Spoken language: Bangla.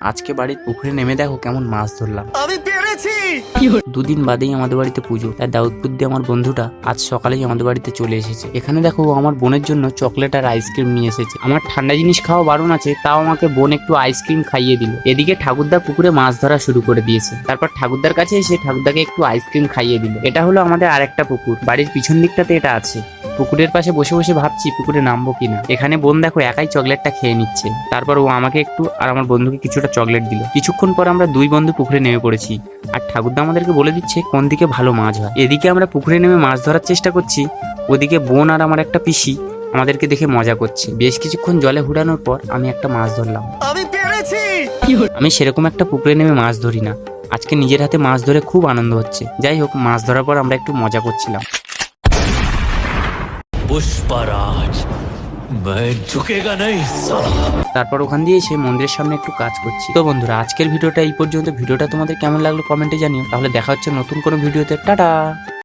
আজকে বাড়ির পুকুরে নেমে দেখো কেমন মাছ ধরলাম। আমি পেরেছি। দুদিন বাদেই আমাদের বাড়িতে পুজো, তাই দাউদপুর দিয়ে আমার বন্ধুটা আজ সকালেই আমাদের বাড়িতে চলে এসেছে। এখানে দেখো ও আমার বোনের জন্য চকলেট আর আইসক্রিম নিয়ে এসেছে। আমার ঠান্ডা জিনিস খাওয়া বারণ আছে, তাও আমাকে বোন একটু আইসক্রিম খাইয়ে দিল। এদিকে ঠাকুরদা পুকুরে মাছ ধরা শুরু করে দিয়েছে। তারপর ঠাকুরদার কাছে এসে ঠাকুরদাকে একটু আইসক্রিম খাইয়ে দিল। এটা হলো আমাদের আরেকটা পুকুর, বাড়ির পিছন দিকটাতে এটা আছে। পুকুরের পাশে বসে বসে ভাবছি পুকুরে নামবো কিনা। এখানে বোন দেখো একাই চকলেটটা খেয়ে নিচ্ছে। তারপর ও আমাকে একটু আর আমার বন্ধুকে কিছুটা চকলেট দিল। কিছুক্ষণ পর আমরা দুই বন্ধু পুকুরে নেমে পড়েছি, আর ঠাকুরদা আমাদেরকে বলে দিচ্ছে কোন দিকে ভালো মাছ হয়। এদিকে আমরা পুকুরে নেমে মাছ ধরার চেষ্টা করছি, ওদিকে বোন আর আমার একটা পিসি আমাদেরকে দেখে মজা করছে। বেশ কিছুক্ষণ জলে হুড়ানোর পর আমি একটা মাছ ধরলাম। আমি পেরেছি। আমি সেরকম একটা পুকুরে নেমে মাছ ধরি না, আজকে নিজের হাতে মাছ ধরে খুব আনন্দ হচ্ছে। যাই হোক, মাছ ধরার পর আমরা একটু মজা করছিলাম। पुष्पराज मैं झुकेगा नहीं साला। তারপর ওখান দিয়ে এসে মন্দিরের সামনে একটু কাজ করছি। তো বন্ধুরা, আজকের ভিডিওটা এই পর্যন্ত। ভিডিওটা তোমাদের কেমন লাগলো কমেন্টে জানিও। তাহলে দেখা হচ্ছে নতুন কোনো ভিডিওতে। টাটা।